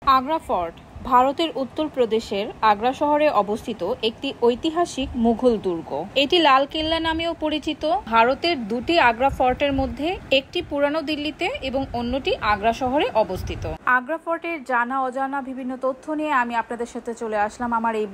Agra fort ভারতের উত্তর প্রদেশের আগ্রা শহরে অবস্থিত একটি ঐতিহাসিক মুঘল দুর্গ। এটি লাল কেল্লা নামেও পরিচিত। ভারতের দুটি আগ্রা ফোর্টের মধ্যে একটি পুরানো দিল্লিতে এবং অন্যটি আগ্রা শহরে অবস্থিত। আগ্রা ফোর্টের জানা অজানা বিভিন্ন তথ্য নিয়ে আমি আপনাদের সাথে চলে আসলাম আমার এই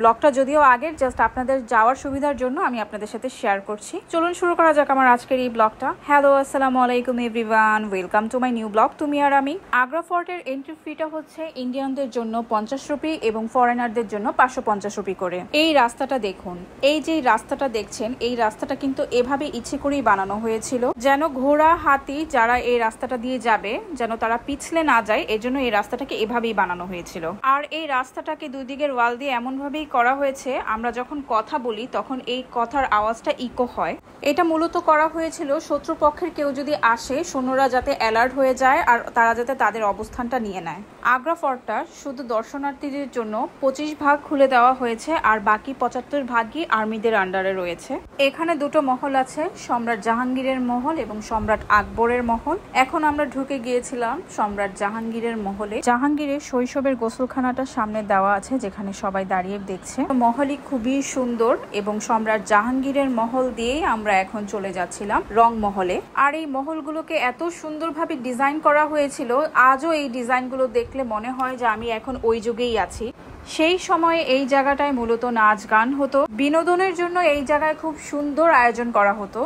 ব্লগটা যদিও আগের, জাস্ট আপনাদের যাওয়ার সুবিধার জন্য আমি আপনাদের সাথে শেয়ার করছি। চলুন শুরু করা যাক আমার আজকের এই ব্লগটা। হ্যালো, আসসালামু আলাইকুম everyone, welcome to my new blog তুমি আর আমি। আগ্রা ফোর্টের এন্ট্রি ফিটা হচ্ছে ইন্ডিয়ানদের জন্য 50 রুপি এবং ফরেনারদের জন্য 550 রুপি করে। এই রাস্তাটা দেখুন, এই যে রাস্তাটা দেখছেন, এই রাস্তাটা কিন্তু এভাবে ইচ্ছে করেই বানানো হয়েছিল যেন ঘোড়া হাতি যারা এই রাস্তাটা দিয়ে যাবে যেন তারা পিছলে না যায়, এজন্য এই রাস্তাটাকে এভাবেই বানানো হয়েছিল। আর এই রাস্তাটাকে দুই দিকের ওয়াল দিয়ে এমন ভাবেই করা হয়েছে আমরা যখন কথা বলি তখন এই কথার আওয়াজটা ইকো হয়। এটা মূলত করা হয়েছিল শত্রুপক্ষের কেউ যদি আসে সৈন্যরা যাতে অ্যালার্ট হয়ে যায় আর তারা যাতে তাদের অবস্থানটা নিয়ে নেয়। আগ্রা ফোর্টটা শুধু দর্শনার্থীদের জন্য 25 ভাগ খুলে দেওয়া হয়েছে আর বাকি 75 ভাগই আর্মিদের আন্ডারে রয়েছে। এখানে দুটো মহল আছে, সম্রাট জাহাঙ্গীরের মহল এবং সম্রাট আকবরের মহল। এখন আমরা ঢুকে গিয়েছিলাম সম্রাট জাহাঙ্গীরের মহলে। জাহাঙ্গীরের শৈশবের গোসলখানাটা সামনে দেওয়া আছে যেখানে সবাই দাঁড়িয়ে দেখছে। মহলই খুবই সুন্দর এবং সম্রাট জাহাঙ্গীরের মহল দিয়েই আমরা এখন চলে যাচ্ছিলাম রং মহলে। আর এই মহলগুলোকে এত সুন্দরভাবে ডিজাইন করা হয়েছিল, আজও এই ডিজাইনগুলো দেখলে মনে হয় যে আমি এখন ওই যুগেই আছি। সেই সময়ে এই জায়গাটায় মূলত নাচ গান হতো, বিনোদনের জন্য এই জায়গায় খুব সুন্দর আয়োজন করা হতো।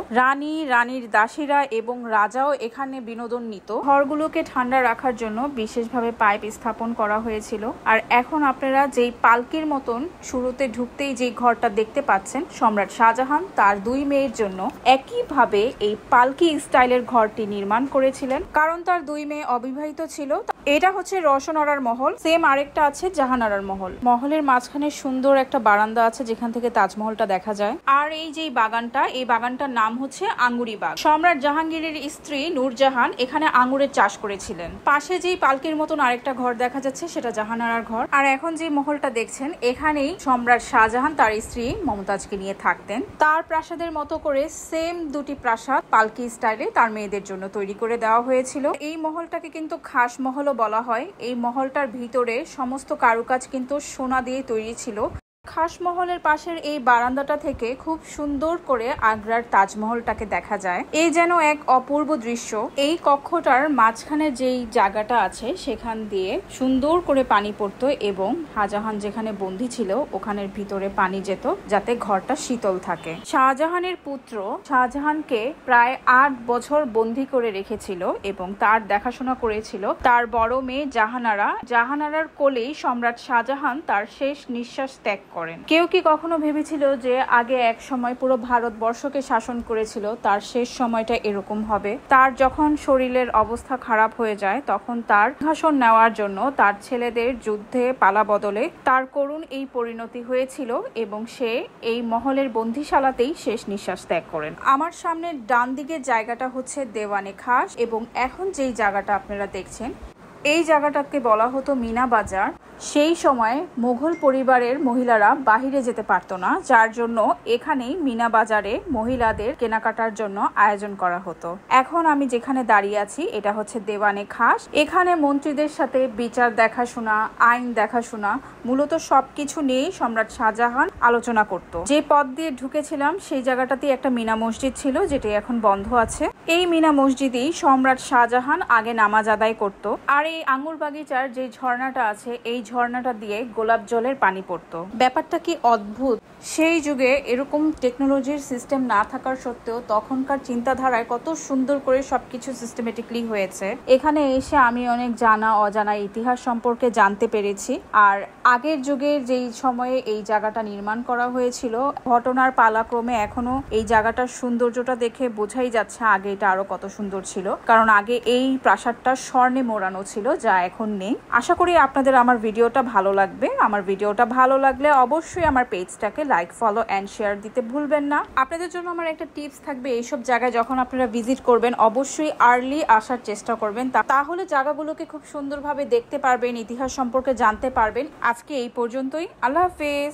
রানীর দাসীরা এবং রাজাও এখানে বিনোদন নিত। ঘরগুলোকে ঠান্ডা রাখার জন্য বিশেষভাবে পাইপ স্থাপন করা হয়েছিল। আর এখন আপনারা যেই পালকির মতন শুরুতে ঢুকতেই যে ঘরটা দেখতে পাচ্ছেন, সম্রাট শাহজাহান তার 2 মেয়ের জন্য একইভাবে এই পালকি স্টাইলের ঘরটি নির্মাণ করেছিলেন, কারণ তার 2 মেয়ে অবিবাহিত ছিল। এটা হচ্ছে রওশন-আরার মহল, সেম আরেকটা আছে জাহান-আরার মহল। মহলের মাঝখানে সুন্দর একটা বারান্দা আছে যেখান থেকে তাজমহলটা দেখা যায়। আর এই যে বাগানটা, এই বাগানটার নাম হচ্ছে আঙ্গুরি বাগ। সম্রাট জাহাঙ্গীরের স্ত্রী নূরজাহান এখানে আঙ্গুরের চাষ করেছিলেন। পাশে যেই পালকির মতন আরেকটা ঘর দেখা যাচ্ছে সেটা জাহান-আরার ঘর। আর এখন যে মহলটা দেখছেন এখানেই সম্রাট শাহজাহান তার স্ত্রী মমতাজকে নিয়ে থাকতেন। তার প্রাসাদের মতো করে সেম 2টি প্রাসাদ পালকি স্টাইলে তার মেয়েদের জন্য তৈরি করে দেওয়া হয়েছিল। এই মহলটাকে কিন্তু খাস মহলও বলা হয়। এই মহলটার ভিতরে সমস্ত কারুকাজ কিন্তু সোনা দিয়ে তৈরি ছিল। খাস মহলের পাশের এই বারান্দাটা থেকে খুব সুন্দর করে আগ্রার তাজমহলটাকে দেখা যায়। এই যেন এক অপূর্ব দৃশ্য। এই কক্ষটার মাঝখানে যেই জায়গাটা আছে সেখান দিয়ে সুন্দর করে পানি পড়তো এবং শাহজাহান যেখানে বন্দী ছিল ওখানের ভিতরে পানি যেত যাতে ঘরটা শীতল থাকে। শাহজাহানের পুত্র শাহজাহানকে প্রায় 8 বছর বন্দী করে রেখেছিল এবং তার দেখাশোনা করেছিল তার বড় মেয়ে জাহানারার কোলেই সম্রাট শাহজাহান তার শেষ নিঃশ্বাস ত্যাগ করেন। কেউ কি কখনো ভেবেছিল যে আগে এক সময় পুরো ভারতবর্ষকে শাসন করেছিল, তার শেষ সময়টা এরকম হবে? তার যখন শরীরের অবস্থা খারাপ হয়ে যায় তখন তার সিংহাসন নেওয়ার জন্য তার ছেলেদের যুদ্ধে পালা বদলে তার করুণ এই পরিণতি হয়েছিল এবং সে এই মহলের বন্দিশালাতেই শেষ নিঃশ্বাস ত্যাগ করেন। আমার সামনে ডান দিকের জায়গাটা হচ্ছে দেওয়ানে খাস এবং এখন যেই জায়গাটা আপনারা দেখছেন এই জায়গাটাকে বলা হতো মিনা বাজার। সেই সময় মুঘল পরিবারের মহিলারা বাহিরে যেতে পারতো না, যার জন্য এখানেই মিনা বাজারে মহিলাদের কেনাকাটার জন্য আয়োজন করা হতো। এখন আমি যেখানে দাঁড়িয়ে আছি এটা হচ্ছে দেওয়ানে খাস। এখানে মন্ত্রীদের সাথে বিচার দেখাশোনা, আইন দেখাশোনা, মূলত সবকিছু নিয়েই সম্রাট শাহজাহান আলোচনা করত। যে পথ দিয়ে ঢুকেছিলাম সেই জায়গাটাতেই একটা মিনা মসজিদ ছিল যেটি এখন বন্ধ আছে। এই মিনা মসজিদেই সম্রাট শাহজাহান আগে নামাজ আদায় করত। আর এই আঙ্গুর বাগিচার যে ঝর্ণাটা আছে এই ঝর্ণাটা দিয়ে গোলাপ জলের পানি পড়তো। ব্যাপারটা কি অদ্ভুত! সেই যুগে এরকম টেকনোলজির সিস্টেম না থাকার সত্ত্বেও তখনকার চিন্তাধারায় কত সুন্দর করে সবকিছু সিস্টেমেটিকলি হয়েছে। এখানে এসে আমি অনেক জানা অজানা ইতিহাস সম্পর্কে জানতে পেরেছি। আর আগের যুগের যেই সময়ে এই জায়গাটা নির্মাণ করা হয়েছিল ঘটনার পালাক্রমে এখনো এই জায়গাটার সৌন্দর্যটা দেখে বোঝাই যাচ্ছে আগে এটা আরো কত সুন্দর ছিল, কারণ আগে এই প্রাসাদটা স্বর্ণে মোড়ানো ছিল যা এখন নেই। আশা করি আপনাদের আমার ভিডিওটা ভালো লাগবে। আমার ভিডিওটা ভালো লাগলে অবশ্যই আমার পেজটাকে লাইক, ফলো এন্ড শেয়ার দিতে ভুলবেন না। আপনাদের জন্য আমার একটা টিপস থাকবে, এইসব জায়গায় যখন আপনারা ভিজিট করবেন অবশ্যই আর্লি আসার চেষ্টা করবেন, তাহলে জায়গাগুলোকে খুব সুন্দরভাবে দেখতে পারবেন, ইতিহাস সম্পর্কে জানতে পারবেন। আজকে এই পর্যন্তই। আল্লাহ হাফেজ।